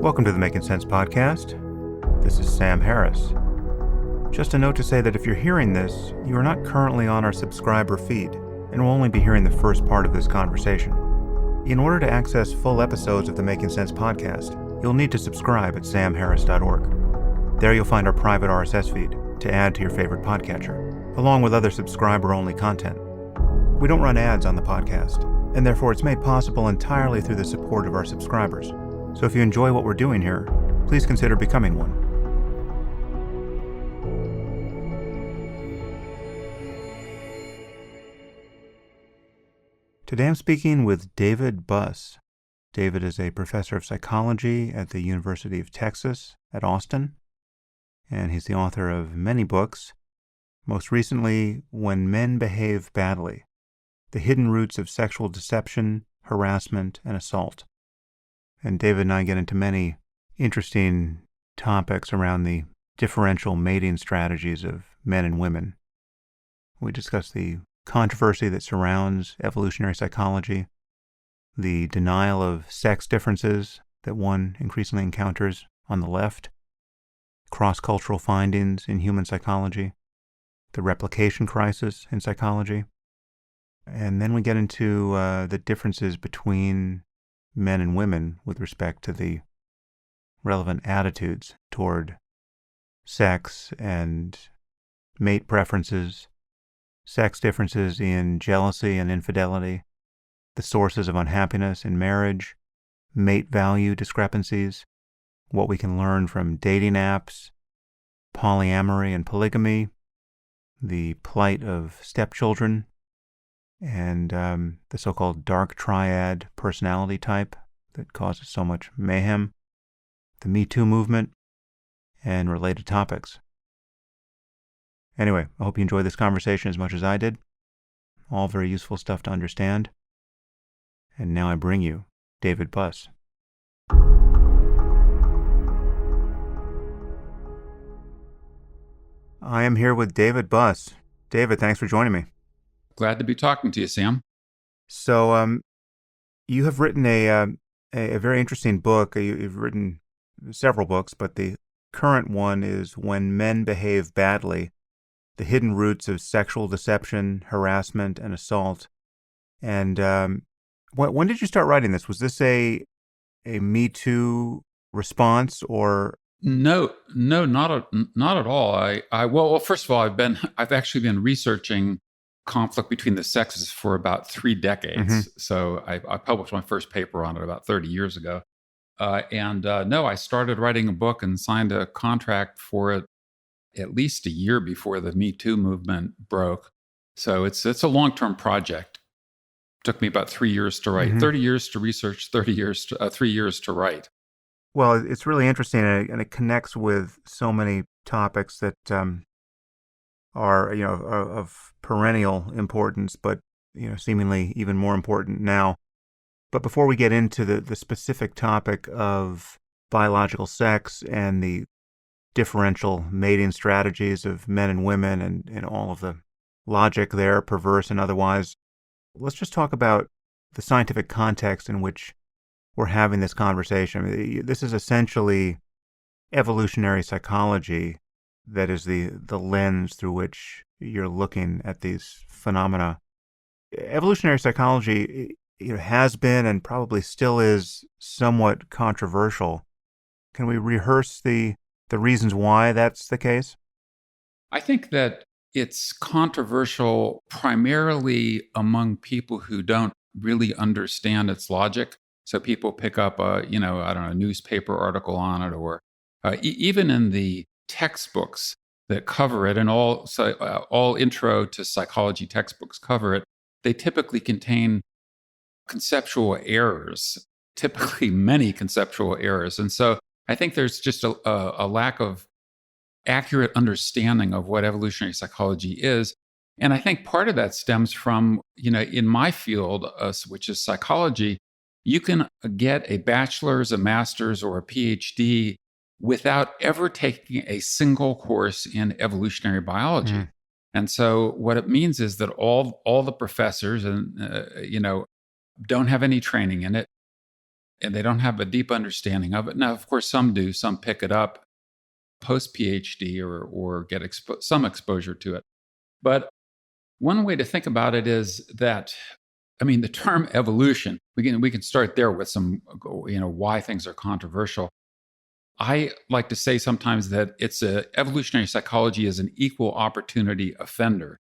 Welcome to the Making Sense podcast. This is Sam Harris. Just a note to say that if you're hearing this, you are not currently on our subscriber feed and will only be hearing the first part of this conversation. In order to access full episodes of the Making Sense podcast, you'll need to subscribe at samharris.org. There you'll find our private RSS feed to add to your favorite podcatcher, along with other subscriber-only content. We don't run ads on the podcast, and therefore it's made possible entirely through the support of our subscribers. So if you enjoy what we're doing here, please consider becoming one. Today I'm speaking with David Buss. David is a professor of psychology at the University of Texas at Austin, and he's the author of many books, most recently, When Men Behave Badly: The Hidden Roots of Sexual Deception, Harassment, and Assault. And David and I get into many interesting topics around the differential mating strategies of men and women. We discuss the controversy that surrounds evolutionary psychology, the denial of sex differences that one increasingly encounters on the left, cross-cultural findings in human psychology, the replication crisis in psychology, and then we get into the differences between men and women with respect to the relevant attitudes toward sex and mate preferences, sex differences in jealousy and infidelity, the sources of unhappiness in marriage, mate value discrepancies, what we can learn from dating apps, polyamory and polygamy, the plight of stepchildren, and the so-called dark Triad personality type that causes so much mayhem, the MeToo movement, and related topics. Anyway, I hope you enjoyed this conversation as much as I did. All very useful stuff to understand. And now I bring you David Buss. I am here with David Buss. David, thanks for joining me. Glad to be talking to you, Sam. So, you have written a very interesting book. You've written several books, but the current one is When Men Behave Badly: The Hidden Roots of Sexual Deception, Harassment, and Assault. And when did you start writing this? Was this a MeToo response, or? No, not at all. Well, first of all, I've actually been researching conflict between the sexes for about 3 decades. Mm-hmm. So I published my first paper on it about 30 years ago. No, I started writing a book and signed a contract for it at least a year before the Me Too movement broke. So it's a long-term project. It took me about 3 years to write, 30 years to research, 3 years to write. Well, it's really interesting, and it connects with so many topics that are, of perennial importance, but, seemingly even more important now. But before we get into the specific topic of biological sex and the differential mating strategies of men and women and all of the logic there, perverse and otherwise, let's just talk about the scientific context in which we're having this conversation. I mean, this is essentially evolutionary psychology that is the lens through which you're looking at these phenomena. Evolutionary psychology, has been and probably still is somewhat controversial. Can we rehearse the reasons why that's the case? I think that it's controversial primarily among people who don't really understand its logic. So people pick up a newspaper article on it, or even in the textbooks that cover it, and all intro to psychology textbooks cover it, they typically contain conceptual errors, typically many conceptual errors. And so I think there's just a lack of accurate understanding of what evolutionary psychology is. And I think part of that stems from, in my field, which is psychology, you can get a bachelor's, a master's, or a PhD without ever taking a single course in evolutionary biology. Mm. And so what it means is that all the professors don't have any training in it. and they don't have a deep understanding of it. Now, of course, some do. Some pick it up post PhD or get some exposure to it. But one way to think about it is that, I mean, the term evolution, we can start there with some, why things are controversial. I like to say sometimes that evolutionary psychology is an equal opportunity offender,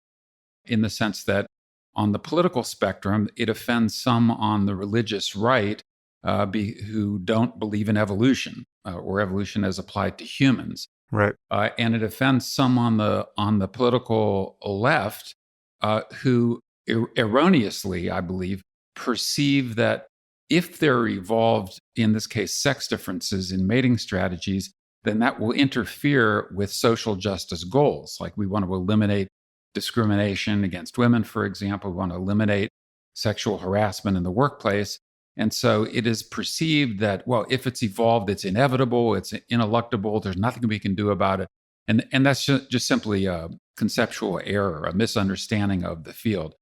in the sense that on the political spectrum, it offends some on the religious right who don't believe in evolution or evolution as applied to humans. Right. And it offends some on the political left who erroneously, I believe, perceive that if there are evolved, in this case, sex differences in mating strategies, then that will interfere with social justice goals. Like we want to eliminate discrimination against women, for example. We want to eliminate sexual harassment in the workplace. And so it is perceived that, well, if it's evolved, it's inevitable, it's ineluctable, there's nothing we can do about it. And that's just simply a conceptual error, a misunderstanding of the field.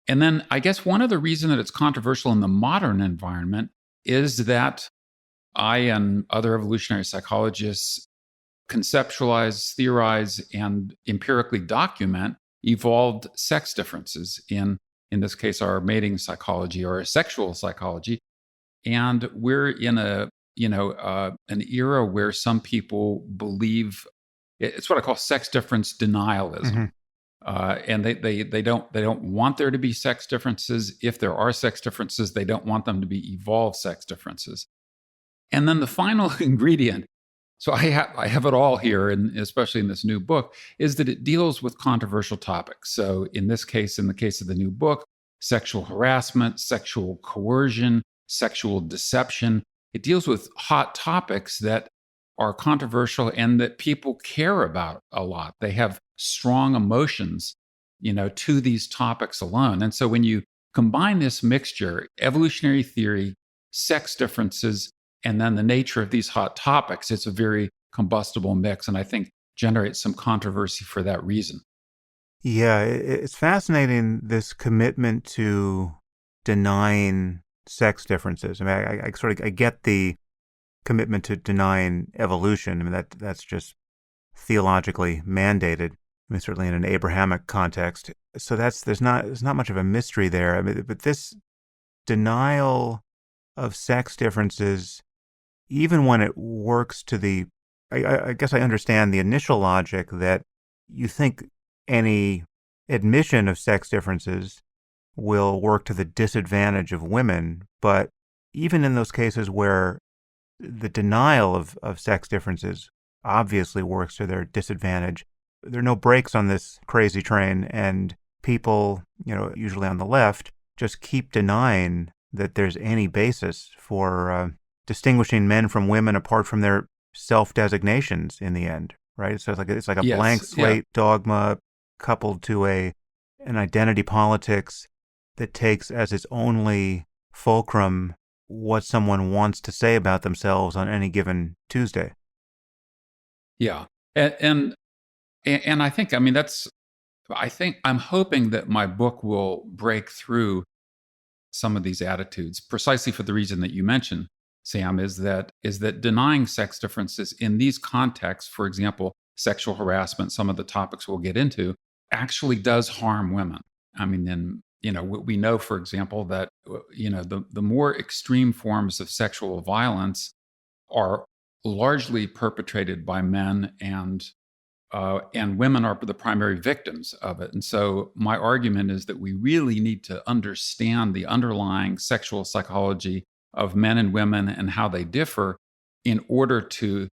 And then I guess one other reason that it's controversial in the modern environment is that I and other evolutionary psychologists conceptualize, theorize, and empirically document evolved sex differences in this case, our mating psychology or our sexual psychology. And we're in an era where some people believe it's what I call sex difference denialism. And they don't want there to be sex differences. If there are sex differences, they don't want them to be evolved sex differences. And then the final ingredient, so I have it all here, and especially in this new book, is that it deals with controversial topics. So in this case, in the case of the new book, sexual harassment, sexual coercion, sexual deception, it deals with hot topics that are controversial and that people care about a lot. They have strong emotions, to these topics alone. And so when you combine this mixture, evolutionary theory, sex differences, and then the nature of these hot topics, it's a very combustible mix, and I think generates some controversy for that reason. Yeah, it's fascinating, this commitment to denying sex differences. I mean, I get the commitment to denying evolution. I mean, that's just theologically mandated. I mean, certainly in an Abrahamic context. So there's not much of a mystery there. I mean, but this denial of sex differences, even when it works to I guess I understand the initial logic that you think any admission of sex differences will work to the disadvantage of women. But even in those cases where the denial of sex differences obviously works to their disadvantage, there are no brakes on this crazy train, and people, usually on the left, just keep denying that there's any basis for distinguishing men from women apart from their self-designations in the end, right? So it's like a Yes, blank slate dogma coupled to an identity politics that takes as its only fulcrum what someone wants to say about themselves on any given Tuesday. Yeah. And I think, I'm hoping that my book will break through some of these attitudes, precisely for the reason that you mentioned, Sam, is that denying sex differences in these contexts, for example, sexual harassment, some of the topics we'll get into, actually does harm women. I mean, then, we know, for example, that, the more extreme forms of sexual violence are largely perpetrated by men, and women are the primary victims of it. And so my argument is that we really need to understand the underlying sexual psychology of men and women and how they differ in order to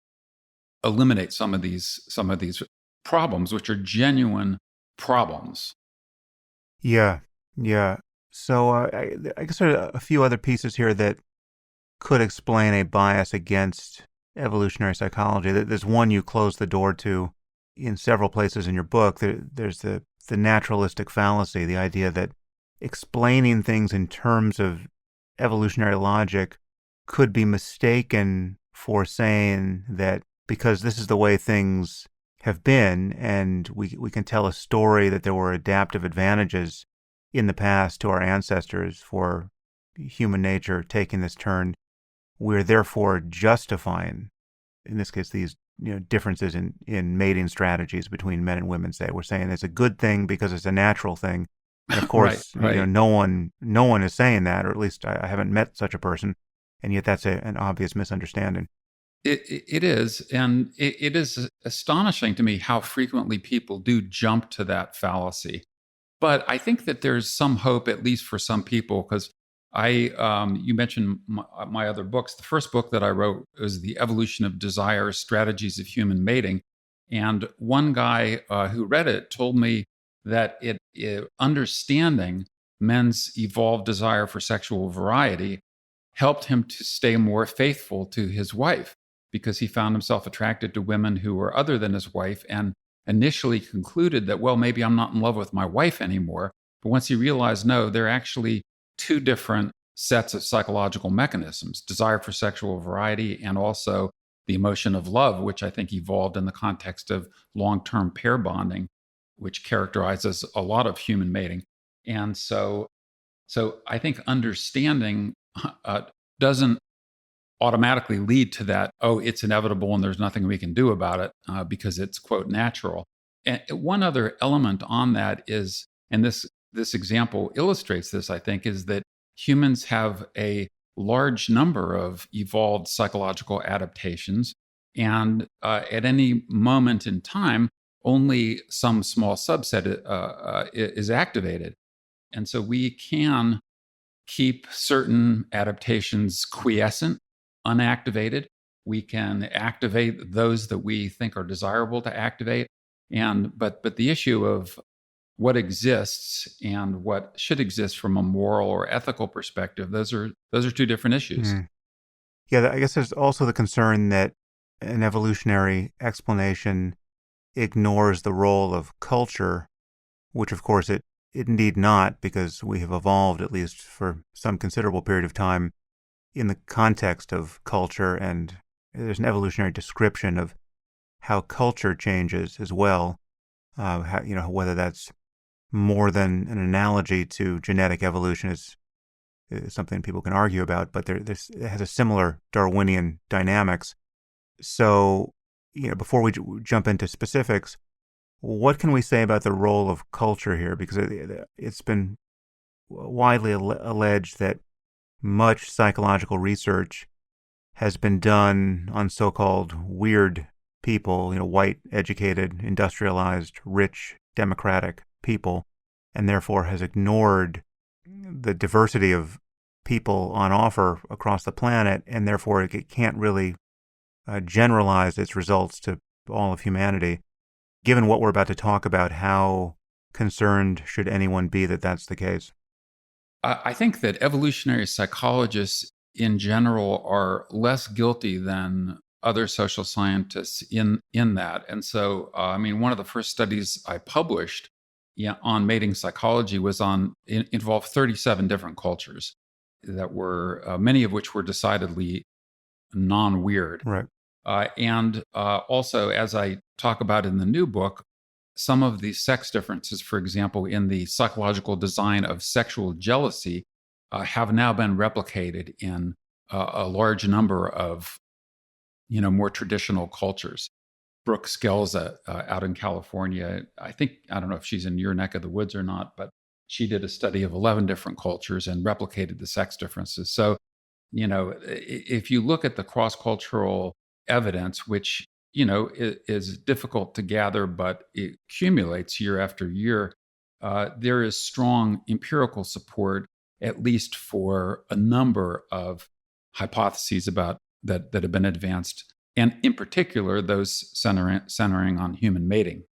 eliminate some of these problems, which are genuine problems. Yeah. So I guess there are a few other pieces here that could explain a bias against evolutionary psychology. There's one you close the door to in several places in your book. There's the naturalistic fallacy, the idea that explaining things in terms of evolutionary logic could be mistaken for saying that because this is the way things have been, and we can tell a story that there were adaptive advantages in the past to our ancestors for human nature taking this turn, we're therefore justifying, in this case, these differences in mating strategies between men and women. Say we're saying it's a good thing because it's a natural thing, and of Right, course, right. no one is saying that, or at least I haven't met such a person, and yet that's an obvious misunderstanding. It is. And it is astonishing to me how frequently people do jump to that fallacy. But I think that there's some hope, at least for some people, because you mentioned my other books. The first book that I wrote was The Evolution of Desire: Strategies of Human Mating. And one guy who read it told me that understanding men's evolved desire for sexual variety helped him to stay more faithful to his wife because he found himself attracted to women who were other than his wife and initially concluded that, well, maybe I'm not in love with my wife anymore. But once he realized, no, they're actually two different sets of psychological mechanisms: desire for sexual variety and also the emotion of love, which I think evolved in the context of long-term pair bonding, which characterizes a lot of human mating. And so I think understanding doesn't automatically lead to that, oh, it's inevitable and there's nothing we can do about it because it's, quote, natural. And one other element on that is, and this example illustrates this, I think, is that humans have a large number of evolved psychological adaptations. And at any moment in time, only some small subset is activated. And so we can keep certain adaptations quiescent, unactivated. We can activate those that we think are desirable to activate. But the issue of what exists and what should exist from a moral or ethical perspective, those are two different issues. Mm. Yeah, I guess there's also the concern that an evolutionary explanation ignores the role of culture, which of course it need not, because we have evolved, at least for some considerable period of time, in the context of culture, and there's an evolutionary description of how culture changes as well. Whether that's more than an analogy to genetic evolution is something people can argue about, but it has a similar Darwinian dynamics. So, before we jump into specifics, what can we say about the role of culture here? Because it's been widely alleged that much psychological research has been done on so-called weird people, white, educated, industrialized, rich, democratic people, and therefore has ignored the diversity of people on offer across the planet, and therefore it can't really generalize its results to all of humanity. Given what we're about to talk about, how concerned should anyone be that that's the case? I think that evolutionary psychologists in general are less guilty than other social scientists in that. And so, one of the first studies I published on mating psychology was involved 37 different cultures that were, many of which were decidedly non-weird. Right. And also, as I talk about in the new book, some of the sex differences, for example, in the psychological design of sexual jealousy, have now been replicated in a large number of, more traditional cultures. Brooke Skelza out in California, I don't know if she's in your neck of the woods or not, but she did a study of 11 different cultures and replicated the sex differences. So, if you look at the cross-cultural evidence, which is difficult to gather, but it accumulates year after year, there is strong empirical support, at least for a number of hypotheses about that have been advanced, and in particular, those centering on human mating.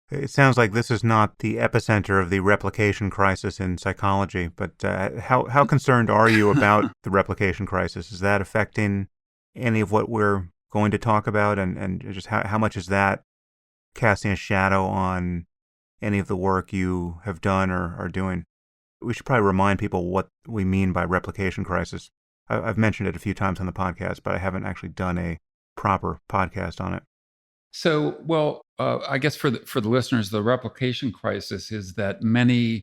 It sounds like this is not the epicenter of the replication crisis in psychology, but how concerned are you about the replication crisis? Is that affecting any of what we're going to talk about, and just how much is that casting a shadow on any of the work you have done or are doing? We should probably remind people what we mean by replication crisis. I've mentioned it a few times on the podcast, but I haven't actually done a proper podcast on it. So, well, I guess for the listeners, the replication crisis is that many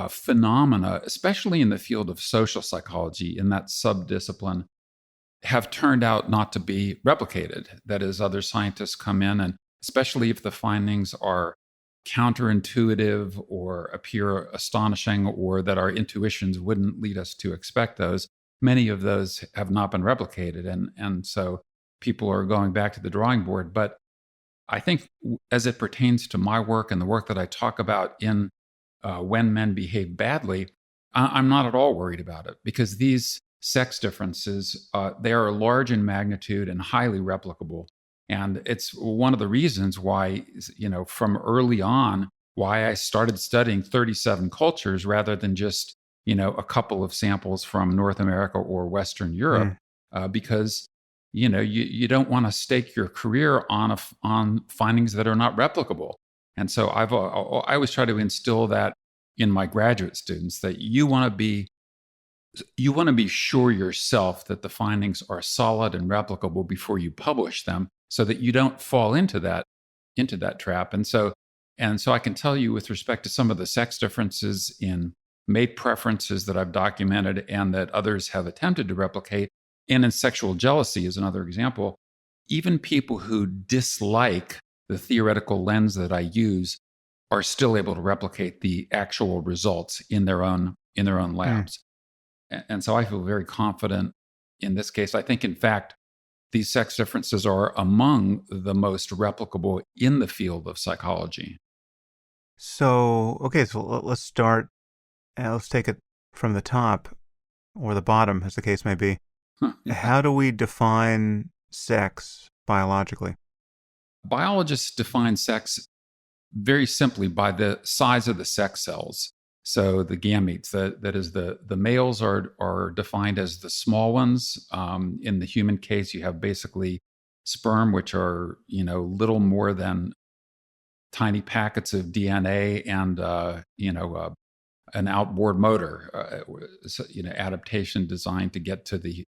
phenomena, especially in the field of social psychology, in that subdiscipline, have turned out not to be replicated. That is, other scientists come in, and especially if the findings are counterintuitive or appear astonishing, or that our intuitions wouldn't lead us to expect those, many of those have not been replicated. And so people are going back to the drawing board. But I think as it pertains to my work and the work that I talk about in When Men Behave Badly, I'm not at all worried about it, because these sex differences, they are large in magnitude and highly replicable. And it's one of the reasons why, from early on, why I started studying 37 cultures rather than just, a couple of samples from North America or Western Europe, because, you don't want to stake your career on findings that are not replicable. And so I always try to instill that in my graduate students, that you want to be sure yourself that the findings are solid and replicable before you publish them, so that you don't fall into that trap. And so I can tell you, with respect to some of the sex differences in mate preferences that I've documented and that others have attempted to replicate, and in sexual jealousy is another example, even people who dislike the theoretical lens that I use are still able to replicate the actual results in their own labs. And so I feel very confident in this case. I think, in fact, these sex differences are among the most replicable in the field of psychology. So let's start. Let's take it from the top, or the bottom, as the case may be. Yeah. How do we define sex biologically? Biologists define sex very simply by the size of the sex cells. So the gametes, that is, the males are defined as the small ones. In the human case, you have basically sperm, which are little more than tiny packets of DNA, and an outboard motor, adaptation designed to get to the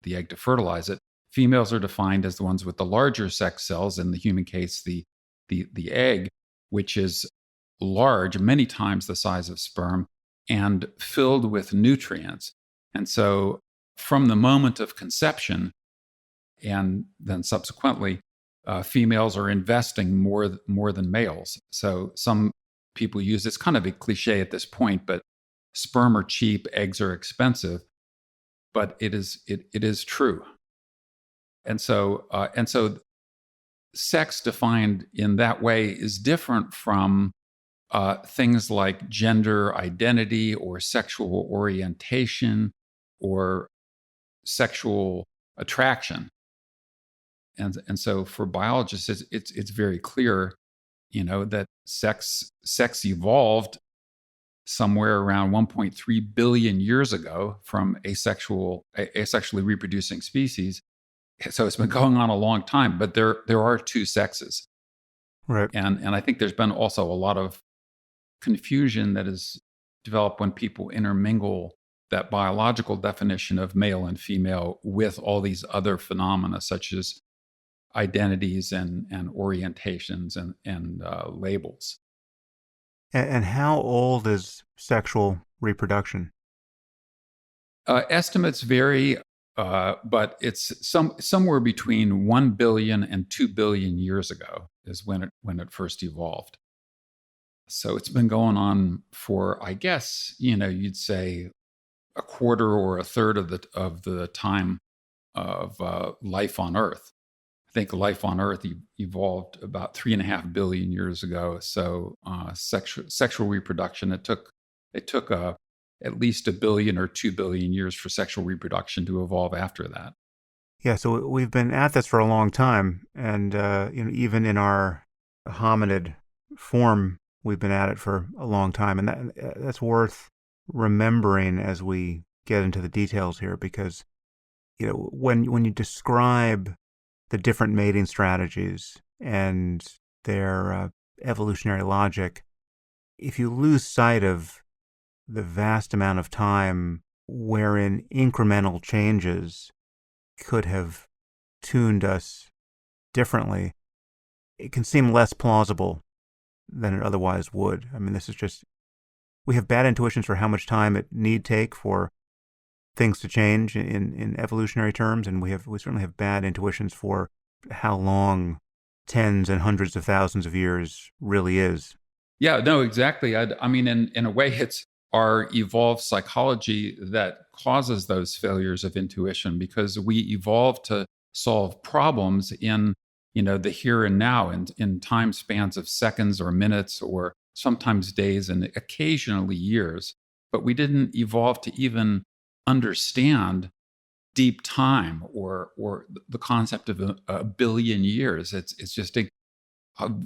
egg to fertilize it. Females are defined as the ones with the larger sex cells. In the human case, the egg, which is large, many times the size of sperm, and filled with nutrients. And so from the moment of conception, and then subsequently, females are investing more than males. So some people use, it's kind of a cliche at this point, but sperm are cheap, eggs are expensive. But it is true. And so sex defined in that way is different from things like gender identity or sexual orientation or sexual attraction. And so for biologists, it's very clear, that sex evolved somewhere around 1.3 billion years ago from asexually reproducing species. So it's been going on a long time, but there are two sexes. Right. And I think there's been also a lot of confusion that is developed when people intermingle that biological definition of male and female with all these other phenomena, such as identities and orientations and labels. And how old is sexual reproduction? Estimates vary, but it's somewhere between 1 billion and 2 billion years ago is when it first evolved. So it's been going on for, I guess, you'd say a quarter or a third of the time of life on Earth. I think life on Earth evolved about 3.5 billion years ago. So sexual reproduction, it took at least 1 billion or 2 billion years for sexual reproduction to evolve after that. Yeah, so we've been at this for a long time, and even in our hominid form, we've been at it for a long time, and that's worth remembering as we get into the details here, because when you describe the different mating strategies and their evolutionary logic, if you lose sight of the vast amount of time wherein incremental changes could have tuned us differently, it can seem less plausible than it otherwise would. I mean, this is just, we have bad intuitions for how much time it need take for things to change in evolutionary terms, and we certainly have bad intuitions for how long tens and hundreds of thousands of years really is. Yeah, no, exactly. I mean, in a way, it's our evolved psychology that causes those failures of intuition, because we evolved to solve problems in, the here and now, and in time spans of seconds or minutes or sometimes days and occasionally years. But we didn't evolve to even understand deep time or the concept of a billion years. It's just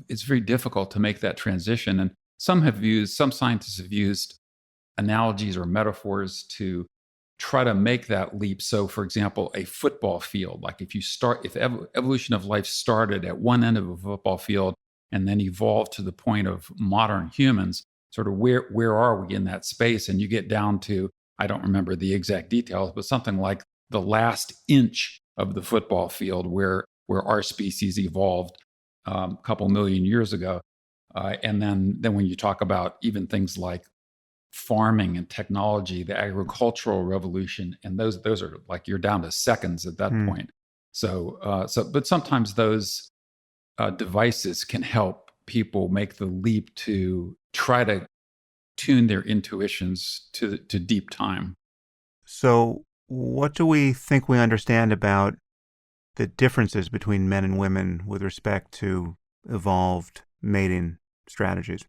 it's very difficult to make that transition. And some scientists have used analogies or metaphors to try to make that leap. So, for example, a football field, like if evolution of life started at one end of a football field and then evolved to the point of modern humans, sort of where are we in that space? And you get down to, I don't remember the exact details, but something like the last inch of the football field where our species evolved a couple million years ago. And then when you talk about even things like farming and technology, the agricultural revolution, and those are like, you're down to seconds at that point. But sometimes those devices can help people make the leap to try to tune their intuitions to deep time. So what do we think we understand about the differences between men and women with respect to evolved mating strategies?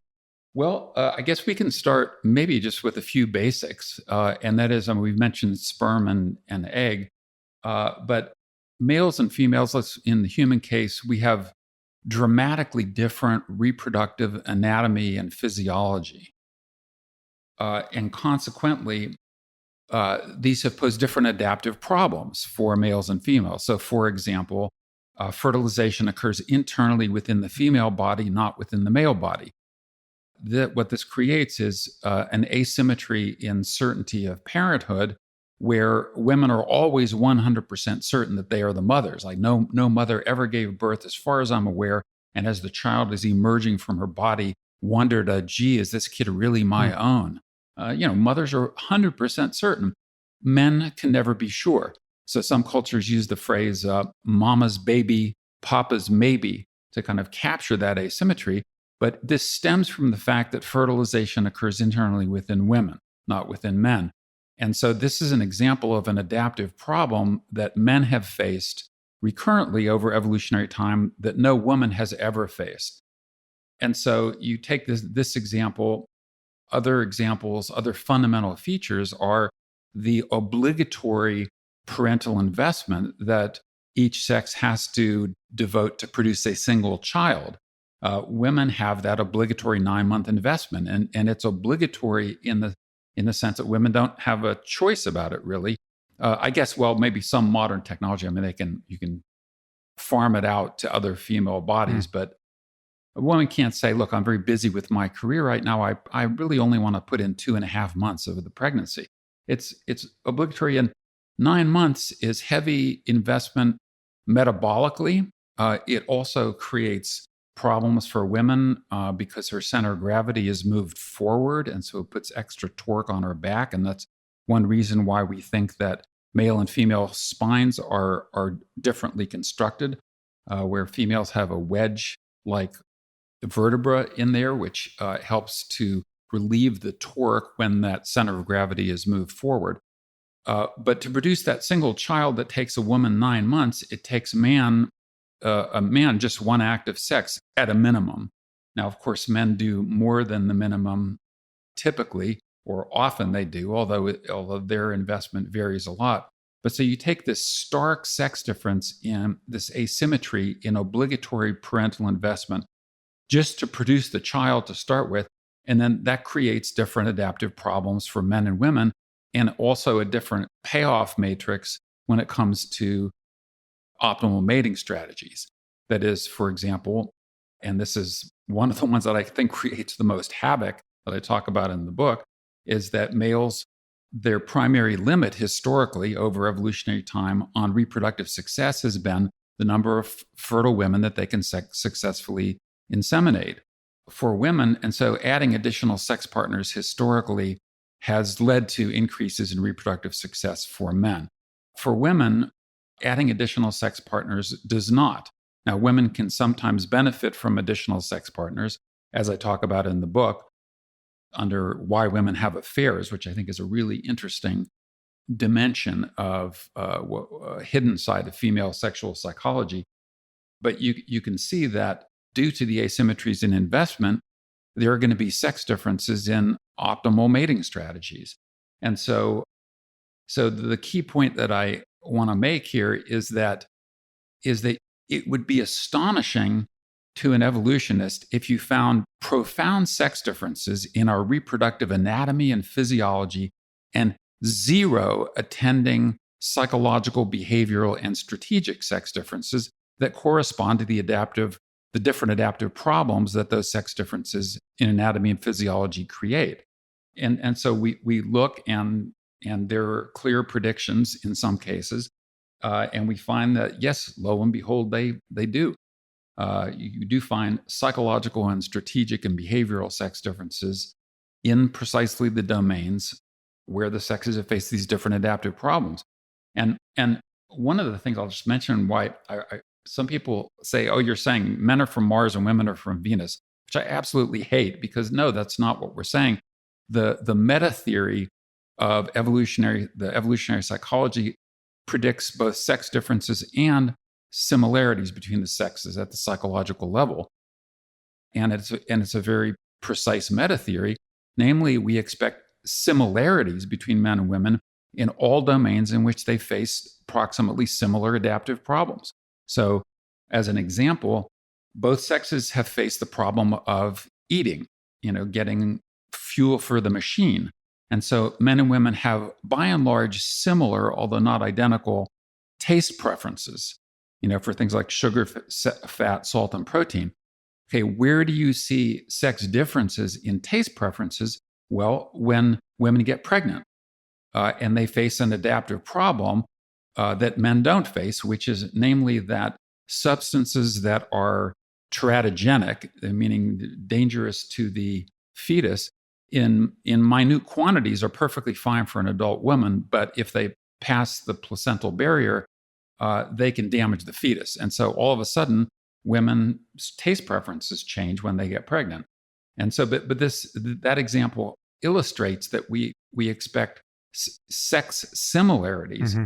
Well, I guess we can start maybe just with a few basics, and that is, we've mentioned sperm and egg, but males and females, in the human case, we have dramatically different reproductive anatomy and physiology. And consequently, these have posed different adaptive problems for males and females. So, for example, fertilization occurs internally within the female body, not within the male body. What this creates is an asymmetry in certainty of parenthood, where women are always 100% certain that they are the mothers. Like no mother ever gave birth, as far as I'm aware, and as the child is emerging from her body, wondered, gee, is this kid really my own? Mothers are 100% certain. Men can never be sure. So some cultures use the phrase mama's baby, papa's maybe, to kind of capture that asymmetry. But this stems from the fact that fertilization occurs internally within women, not within men. And so this is an example of an adaptive problem that men have faced recurrently over evolutionary time that no woman has ever faced. And so you take this example, other examples, other fundamental features are the obligatory parental investment that each sex has to devote to produce a single child. Women have that obligatory 9-month investment, and it's obligatory in the sense that women don't have a choice about it, really. I guess, well, maybe some modern technology. I mean, you can farm it out to other female bodies, but a woman can't say, "Look, I'm very busy with my career right now. I really only want to put in 2.5 months of the pregnancy." It's obligatory, and 9 months is heavy investment metabolically. It also creates problems for women because her center of gravity is moved forward, and so it puts extra torque on her back. And that's one reason why we think that male and female spines are differently constructed, where females have a wedge-like vertebra in there, which helps to relieve the torque when that center of gravity is moved forward. But to produce that single child that takes a woman 9 months, it takes a man just one act of sex at a minimum. Now, of course, men do more than the minimum typically, or often they do, although their investment varies a lot. But so you take this stark sex difference in this asymmetry in obligatory parental investment just to produce the child to start with, and then that creates different adaptive problems for men and women, and also a different payoff matrix when it comes to optimal mating strategies. That is, for example, and this is one of the ones that I think creates the most havoc that I talk about in the book, is that males, their primary limit historically over evolutionary time on reproductive success has been the number of fertile women that they can successfully inseminate for women. And so adding additional sex partners historically has led to increases in reproductive success for men. For women, adding additional sex partners does not. Now, women can sometimes benefit from additional sex partners, as I talk about in the book, under Why Women Have Affairs, which I think is a really interesting dimension of a hidden side of female sexual psychology. But you can see that due to the asymmetries in investment, there are going to be sex differences in optimal mating strategies. And so the key point that I want to make here is that it would be astonishing to an evolutionist if you found profound sex differences in our reproductive anatomy and physiology and zero attending psychological, behavioral, and strategic sex differences that correspond to the different adaptive problems that those sex differences in anatomy and physiology create. And so we look and there are clear predictions in some cases, and we find that, yes, lo and behold, they do. You do find psychological and strategic and behavioral sex differences in precisely the domains where the sexes have faced these different adaptive problems. And one of the things I'll just mention why some people say, oh, you're saying men are from Mars and women are from Venus, which I absolutely hate, because no, that's not what we're saying. The meta theory of the evolutionary psychology predicts both sex differences and similarities between the sexes at the psychological level. And it's a very precise meta theory. Namely, we expect similarities between men and women in all domains in which they face approximately similar adaptive problems. So, as an example, both sexes have faced the problem of eating, getting fuel for the machine. And so men and women have, by and large, similar, although not identical, taste preferences, for things like sugar, fat, salt, and protein. Okay, where do you see sex differences in taste preferences? Well, when women get pregnant and they face an adaptive problem that men don't face, which is namely that substances that are teratogenic, meaning dangerous to the fetus, in minute quantities are perfectly fine for an adult woman, but if they pass the placental barrier, they can damage the fetus. And so all of a sudden, women's taste preferences change when they get pregnant. And so, but that example illustrates that we expect sex similarities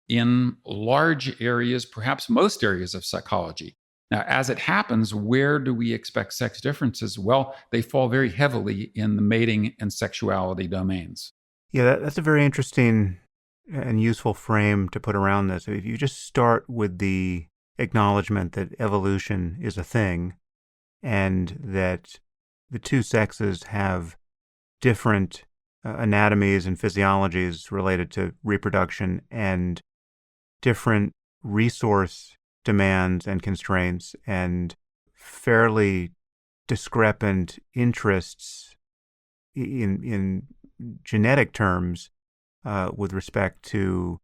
in large areas, perhaps most areas of psychology. Now, as it happens, where do we expect sex differences? Well, they fall very heavily in the mating and sexuality domains. Yeah, that's a very interesting and useful frame to put around this. If you just start with the acknowledgement that evolution is a thing and that the two sexes have different anatomies and physiologies related to reproduction and different resource demands and constraints and fairly discrepant interests in genetic terms with respect to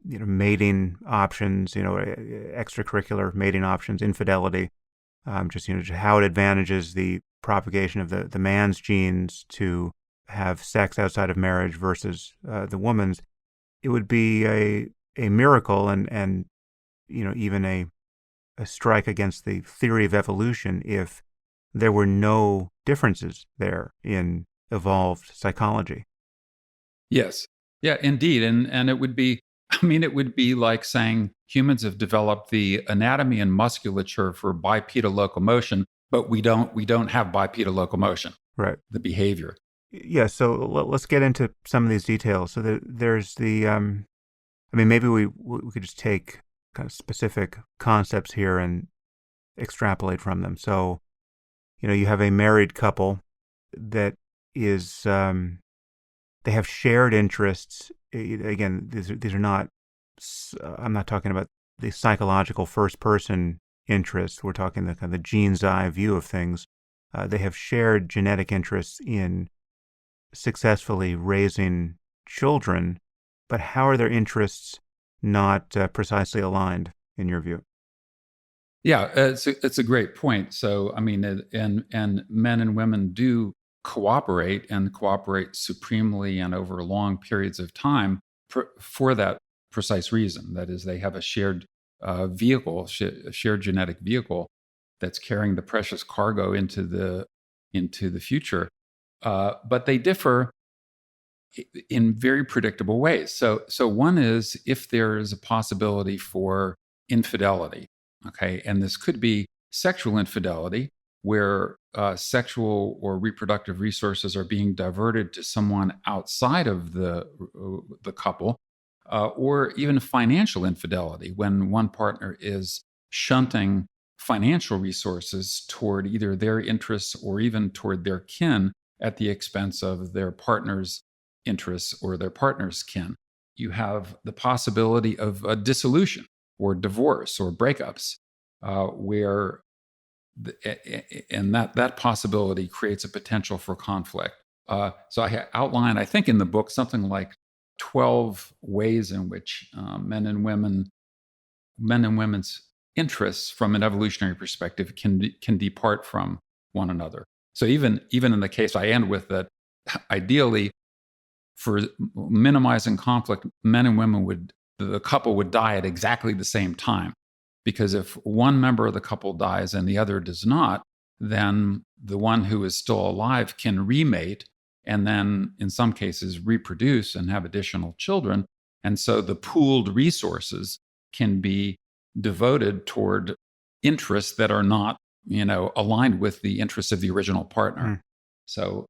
mating options, extracurricular mating options, infidelity, just how it advantages the propagation of the man's genes to have sex outside of marriage versus the woman's. It would be a miracle and even a strike against the theory of evolution if there were no differences there in evolved psychology. Yes. Yeah, indeed. And it would be, it would be like saying humans have developed the anatomy and musculature for bipedal locomotion, but we don't have bipedal locomotion. Right. The behavior. Yeah, so let's get into some of these details. So there's the, maybe we could just take kind of specific concepts here and extrapolate from them. So, you have a married couple that is, they have shared interests. Again, these are not, I'm not talking about the psychological first-person interests. We're talking the kind of the gene's eye view of things. They have shared genetic interests in successfully raising children, but how are their interests not precisely aligned in your view? Yeah, it's a great point. So, and men and women do cooperate and cooperate supremely and over long periods of time for that precise reason. That is, they have a shared vehicle, a shared genetic vehicle that's carrying the precious cargo into the future. But they differ in very predictable ways. So one is if there is a possibility for infidelity, okay, and this could be sexual infidelity, where sexual or reproductive resources are being diverted to someone outside of the couple, or even financial infidelity, when one partner is shunting financial resources toward either their interests or even toward their kin at the expense of their partner's interests or their partner's kin. You have the possibility of a dissolution or divorce or breakups, where and that possibility creates a potential for conflict. So I outline, I think in the book, something like 12 ways in which men and women's interests from an evolutionary perspective can depart from one another. So even in the case I end with, that ideally, for minimizing conflict, men and women the couple would die at exactly the same time. Because if one member of the couple dies and the other does not, then the one who is still alive can remate and then, in some cases, reproduce and have additional children. And so the pooled resources can be devoted toward interests that are not, aligned with the interests of the original partner. So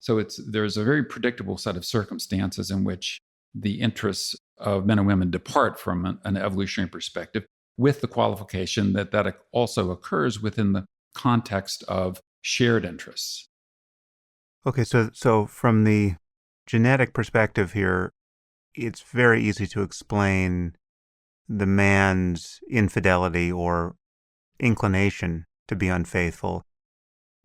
there's a very predictable set of circumstances in which the interests of men and women depart from an evolutionary perspective, with the qualification that also occurs within the context of shared interests. Okay, so from the genetic perspective here, it's very easy to explain the man's infidelity or inclination to be unfaithful,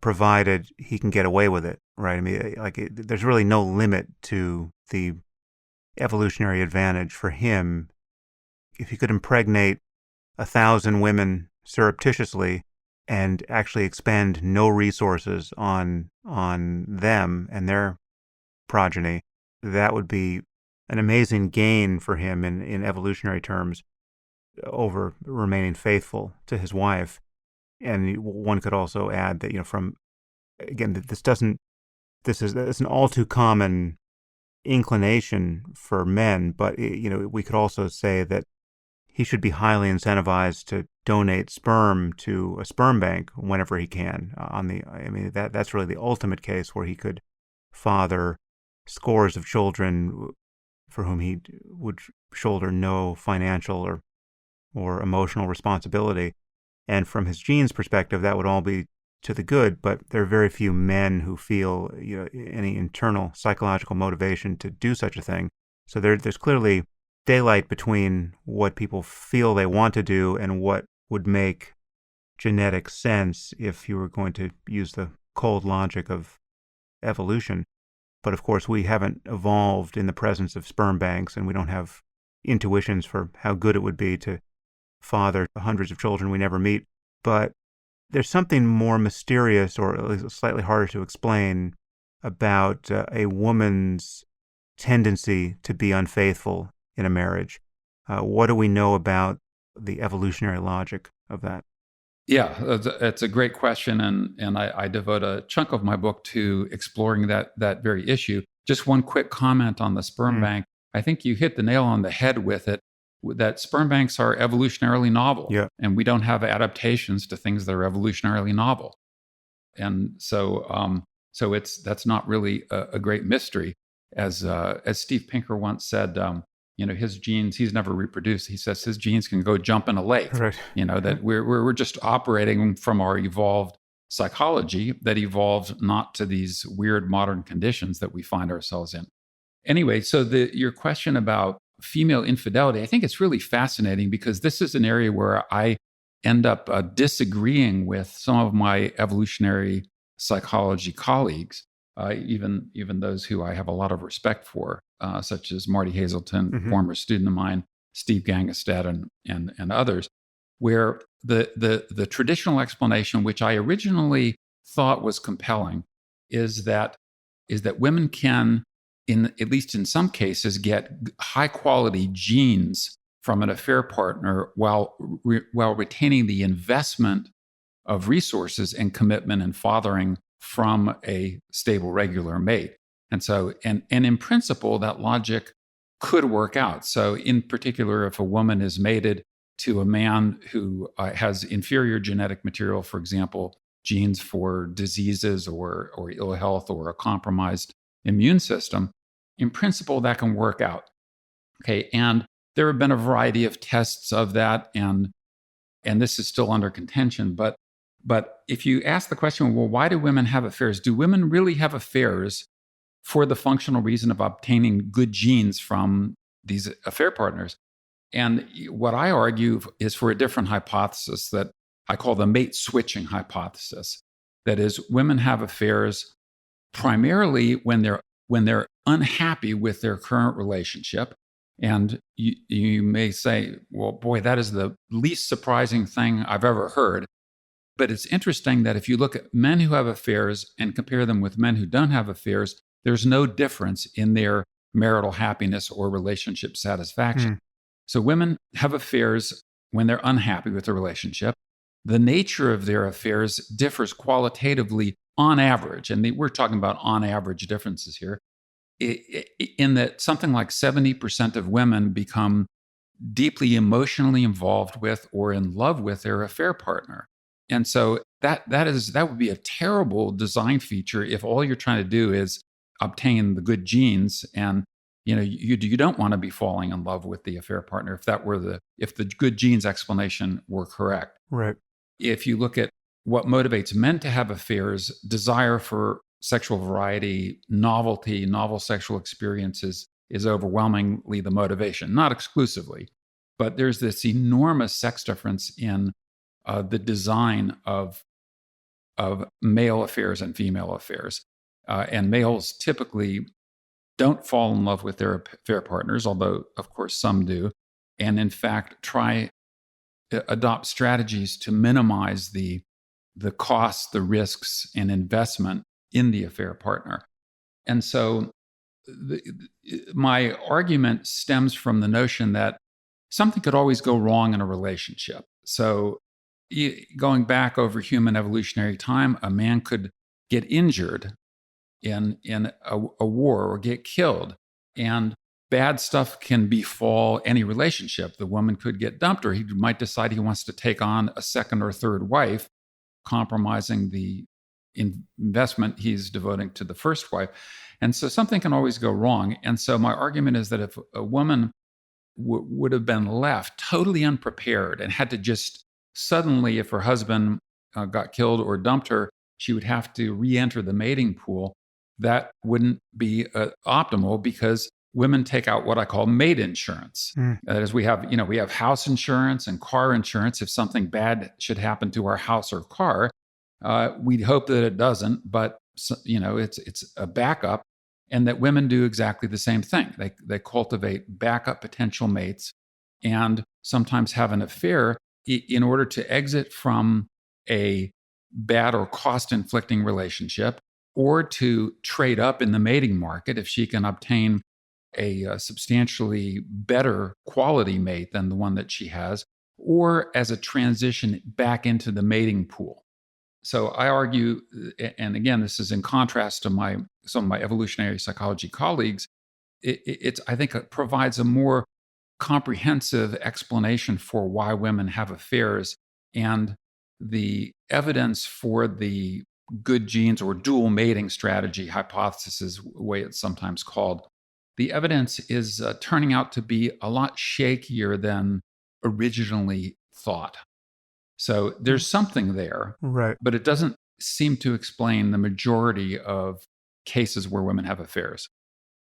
provided he can get away with it, right? I mean, there's really no limit to the evolutionary advantage for him. If he could impregnate 1,000 women surreptitiously and actually expend no resources on them and their progeny, that would be an amazing gain for him in evolutionary terms over remaining faithful to his wife. And one could also add that, this is an all too common inclination for men, but we could also say that he should be highly incentivized to donate sperm to a sperm bank whenever he can. That's really the ultimate case where he could father scores of children for whom he would shoulder no financial or emotional responsibility. And from his genes perspective, that would all be to the good, but there are very few men who feel any internal psychological motivation to do such a thing. So there's clearly daylight between what people feel they want to do and what would make genetic sense if you were going to use the cold logic of evolution. But of course, we haven't evolved in the presence of sperm banks, and we don't have intuitions for how good it would be to father hundreds of children we never meet. But there's something more mysterious, or at least slightly harder to explain, about a woman's tendency to be unfaithful in a marriage. What do we know about the evolutionary logic of that? Yeah, it's a great question, and I devote a chunk of my book to exploring that very issue. Just one quick comment on the sperm bank. I think you hit the nail on the head with it, that sperm banks are evolutionarily novel, and we don't have adaptations to things that are evolutionarily novel. And so that's not really a great mystery. As Steve Pinker once said, his genes, he's never reproduced. He says his genes can go jump in a lake. Right. That we're just operating from our evolved psychology that evolved not to these weird modern conditions that we find ourselves in. Anyway, so your question about female infidelity, I think it's really fascinating, because this is an area where I end up disagreeing with some of my evolutionary psychology colleagues, even those who I have a lot of respect for, such as Marty Hazelton, former student of mine, Steve Gangestad, and others, where the traditional explanation, which I originally thought was compelling, is that women can, at least in some cases, get high quality genes from an affair partner while retaining the investment of resources and commitment and fathering from a stable regular mate. And so, and in principle, that logic could work out. So in particular, if a woman is mated to a man who has inferior genetic material, for example, genes for diseases or ill health or a compromised immune system, in principle, that can work out. Okay, and there have been a variety of tests of that, and this is still under contention. But if you ask the question, well, why do women have affairs? Do women really have affairs for the functional reason of obtaining good genes from these affair partners? And what I argue is for a different hypothesis that I call the mate switching hypothesis. That is, women have affairs primarily when they're unhappy with their current relationship. And you may say, well, boy, that is the least surprising thing I've ever heard. But it's interesting that if you look at men who have affairs and compare them with men who don't have affairs, there's no difference in their marital happiness or relationship satisfaction. So women have affairs when they're unhappy with the relationship. The nature of their affairs differs qualitatively on average, and we're talking about on average differences here, in that something like 70% of women become deeply emotionally involved with or in love with their affair partner. And so that would be a terrible design feature if all you're trying to do is obtain the good genes, and you don't want to be falling in love with the affair partner if the good genes explanation were correct. Right. If you look at what motivates men to have affairs, desire for sexual variety, novelty, novel sexual experiences is overwhelmingly the motivation, not exclusively. But there's this enormous sex difference in the design of male affairs and female affairs. And males typically don't fall in love with their affair partners, although, of course, some do. And in fact, adopt strategies to minimize the costs, the risks, and investment in the affair partner. And so my argument stems from the notion that something could always go wrong in a relationship. So going back over human evolutionary time, a man could get injured in a war or get killed, and bad stuff can befall any relationship. The woman could get dumped, or he might decide he wants to take on a second or third wife, compromising the investment he's devoting to the first wife. And so something can always go wrong. And so my argument is that if a woman would have been left totally unprepared and had to just suddenly, if her husband got killed or dumped her, she would have to re-enter the mating pool. That wouldn't be optimal, because women take out what I call mate insurance. That is, we have house insurance and car insurance. If something bad should happen to our house or car, we'd hope that it doesn't, but it's a backup, and that women do exactly the same thing. They cultivate backup potential mates and sometimes have an affair in order to exit from a bad or cost-inflicting relationship, or to trade up in the mating market if she can obtain a substantially better quality mate than the one that she has, or as a transition back into the mating pool. So I argue, and again, this is in contrast to some of my evolutionary psychology colleagues, I think it provides a more comprehensive explanation for why women have affairs, and the evidence for the good genes or dual mating strategy hypothesis is the way it's sometimes called. The evidence is turning out to be a lot shakier than originally thought. So there's something there, Right. but it doesn't seem to explain the majority of cases where women have affairs.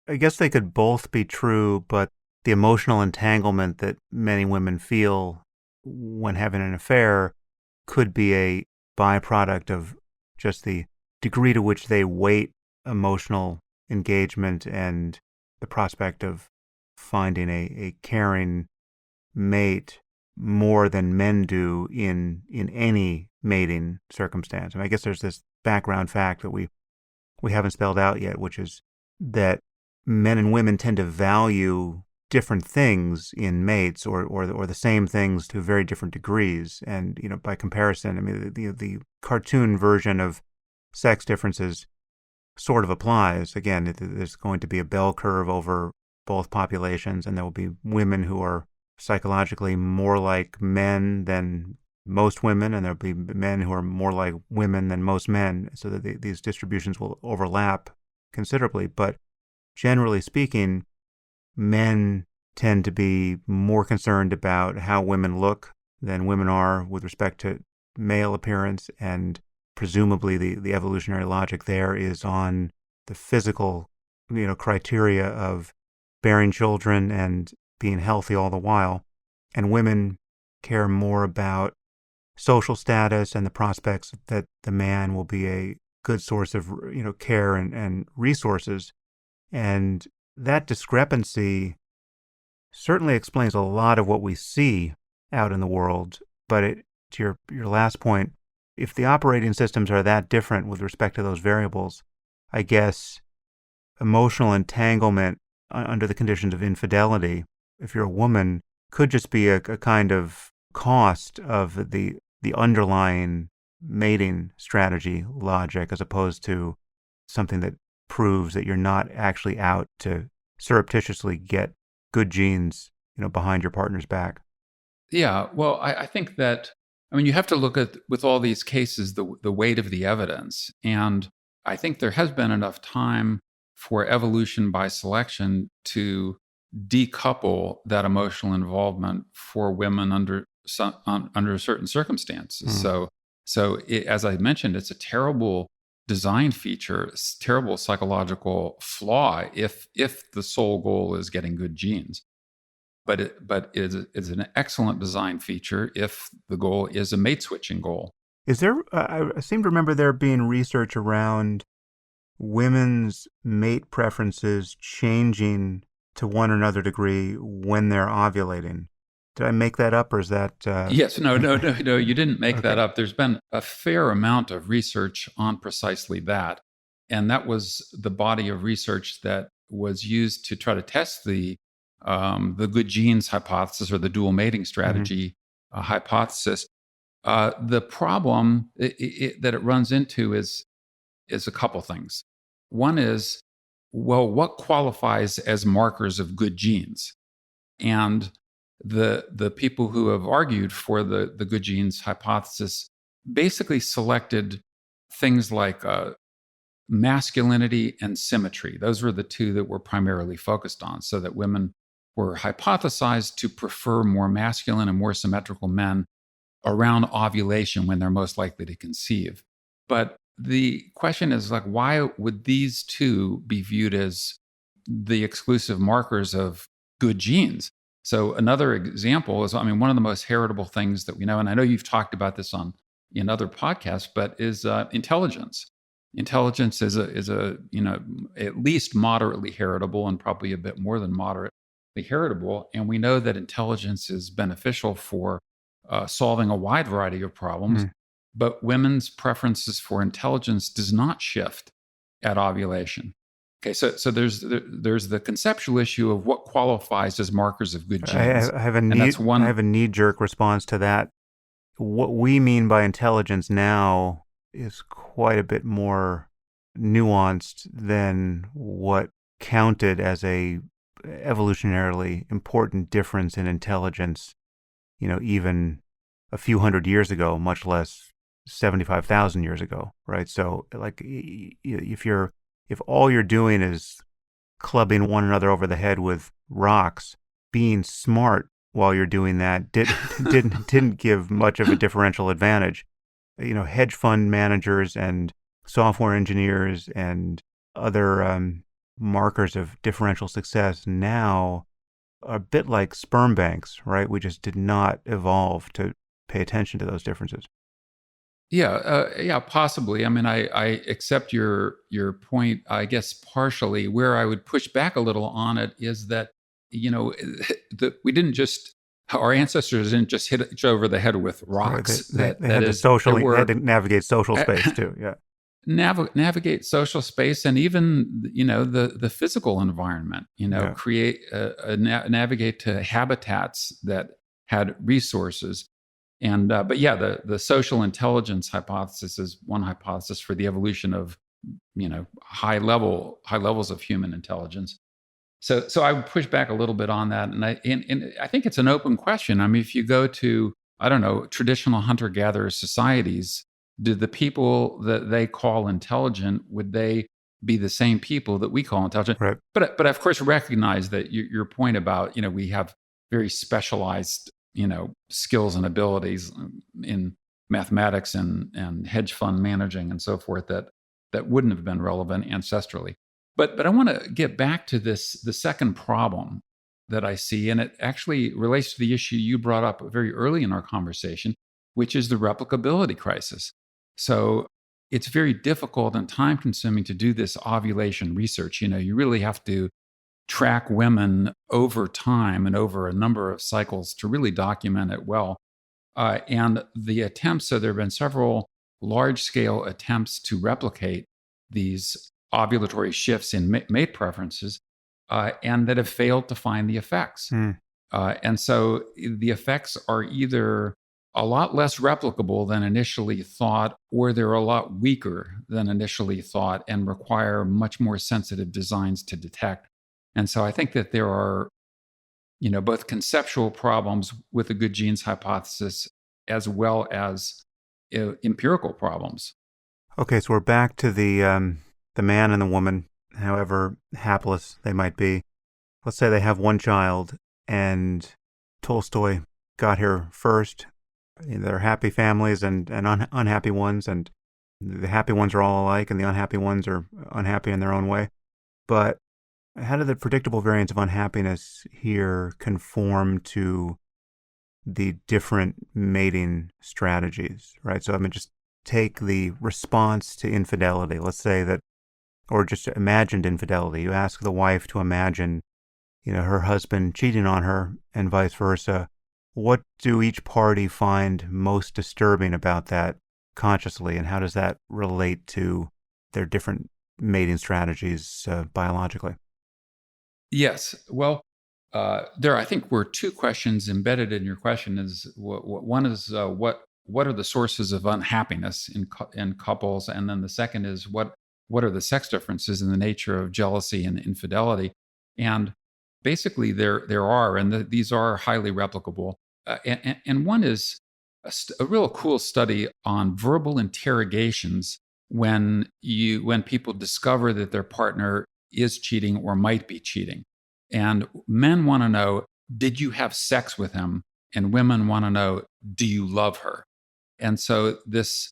I guess they could both be true, but the emotional entanglement that many women feel when having an affair could be a byproduct of just the degree to which they weight emotional engagement and the prospect of finding a caring mate more than men do in any mating circumstance. And I guess there's this background fact that we we haven't spelled out yet, which is that men and women tend to value different things in mates, or the same things to very different degrees. And, by comparison, I mean, the cartoon version of sex differences sort of applies. Again, there's going to be a bell curve over both populations, and there will be women who are psychologically more like men than most women, and there'll be men who are more like women than most men, so that these distributions will overlap considerably. But generally speaking, men tend to be more concerned about how women look than women are with respect to male appearance, and presumably the evolutionary logic there is on the physical, criteria of bearing children and being healthy all the while. And women care more about social status and the prospects that the man will be a good source of, care and resources. And that discrepancy certainly explains a lot of what we see out in the world. But to your last point, if the operating systems are that different with respect to those variables, I guess emotional entanglement under the conditions of infidelity, if you're a woman, could just be a kind of cost of the underlying mating strategy logic, as opposed to something that proves that you're not actually out to surreptitiously get good genes, behind your partner's back. Yeah, well, I think that, you have to look at, with all these cases, the weight of the evidence. And I think there has been enough time for evolution by selection to decouple that emotional involvement for women under certain circumstances. So as I mentioned, it's a terrible design feature, it's a terrible psychological flaw if the sole goal is getting good genes. But it is an excellent design feature if the goal is a mate switching goal. Is there? I seem to remember there being research around women's mate preferences changing to one or another degree when they're ovulating. Did I make that up, or is that? Yes, no, you didn't make that up. There's been a fair amount of research on precisely that, and that was the body of research that was used to try to test the good genes hypothesis, or the dual mating strategy hypothesis. The problem that it runs into is a couple things. One is, well, what qualifies as markers of good genes? And the people who have argued for the good genes hypothesis basically selected things like masculinity and symmetry. Those were the two that were primarily focused on, so that women were hypothesized to prefer more masculine and more symmetrical men around ovulation when they're most likely to conceive. But the question is, why would these two be viewed as the exclusive markers of good genes? So another example is, one of the most heritable things that we know, and I know you've talked about this in other podcasts, but is intelligence. Intelligence is a at least moderately heritable, and probably a bit more than moderately heritable. And we know that intelligence is beneficial for solving a wide variety of problems. But women's preferences for intelligence does not shift at ovulation. Okay, so there's the conceptual issue of what qualifies as markers of good genes. I have a knee-jerk response to that. What we mean by intelligence now is quite a bit more nuanced than what counted as a evolutionarily important difference in intelligence, even a few hundred years ago, much less 75,000 years ago, right? So, if all you're doing is clubbing one another over the head with rocks, being smart while you're doing that didn't give much of a differential advantage. Hedge fund managers and software engineers and other markers of differential success now are a bit like sperm banks, right? We just did not evolve to pay attention to those differences. Yeah, possibly. I accept your point, I guess, partially. Where I would push back a little on it is that, we didn't just, our ancestors didn't just hit each over the head with rocks. They had to navigate social space too. Yeah. navigate social space and even, the physical environment, create, navigate to habitats that had resources. And, but yeah, the social intelligence hypothesis is one hypothesis for the evolution of, high levels of human intelligence. So I would push back a little bit on that. And I think it's an open question. I mean, if you go to, I don't know, traditional hunter-gatherer societies, do the people that they call intelligent, would they be the same people that we call intelligent? Right. But of course, recognize that your point about, we have very specialized, skills and abilities in mathematics and hedge fund managing and so forth that wouldn't have been relevant ancestrally. But I want to get back to the second problem that I see, and it actually relates to the issue you brought up very early in our conversation, which is the replicability crisis. So it's very difficult and time consuming to do this ovulation research. You really have to track women over time and over a number of cycles to really document it well. And the attempts, so there have been several large-scale attempts to replicate these ovulatory shifts in mate preferences, and that have failed to find the effects. And so the effects are either a lot less replicable than initially thought, or they're a lot weaker than initially thought and require much more sensitive designs to detect. And so I think that there are, both conceptual problems with the good genes hypothesis as well as empirical problems. Okay, so we're back to the man and the woman, however hapless they might be. Let's say they have one child, and Tolstoy got here first. There are happy families and unhappy ones, and the happy ones are all alike, and the unhappy ones are unhappy in their own way. But how do the predictable variants of unhappiness here conform to the different mating strategies, right? So just take the response to infidelity. Let's say that, or just imagined infidelity. You ask the wife to imagine, her husband cheating on her and vice versa. What do each party find most disturbing about that consciously, and how does that relate to their different mating strategies biologically? Yes. Well, there, I think, were two questions embedded in your question. One is what are the sources of unhappiness in couples, and then the second is what are the sex differences in the nature of jealousy and infidelity? And basically, there are, and these are highly replicable. And one is a real cool study on verbal interrogations when people discover that their partner is cheating or might be cheating. And men want to know, did you have sex with him? And women want to know, do you love her? And so this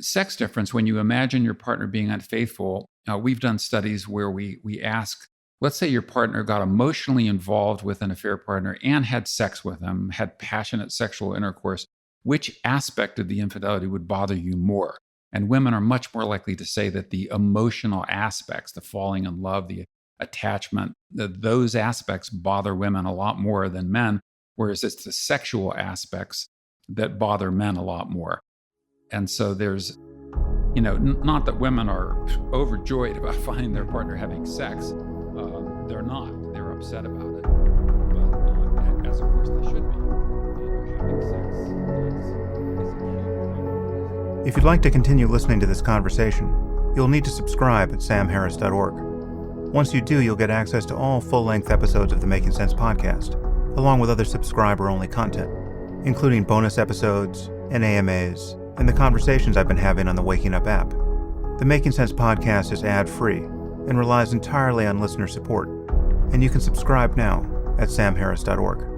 sex difference, when you imagine your partner being unfaithful, we've done studies where we ask, let's say your partner got emotionally involved with an affair partner and had sex with them, had passionate sexual intercourse, which aspect of the infidelity would bother you more? And women are much more likely to say that the emotional aspects, the falling in love, the attachment, those aspects bother women a lot more than men, whereas it's the sexual aspects that bother men a lot more. And so there's, not that women are overjoyed about finding their partner having sex. They're not. They're upset about it. But as of course they should be. Having sex is a key. If you'd like to continue listening to this conversation, you'll need to subscribe at samharris.org. Once you do, you'll get access to all full-length episodes of the Making Sense podcast, along with other subscriber-only content, including bonus episodes and AMAs, and the conversations I've been having on the Waking Up app. The Making Sense podcast is ad-free and relies entirely on listener support, and you can subscribe now at samharris.org.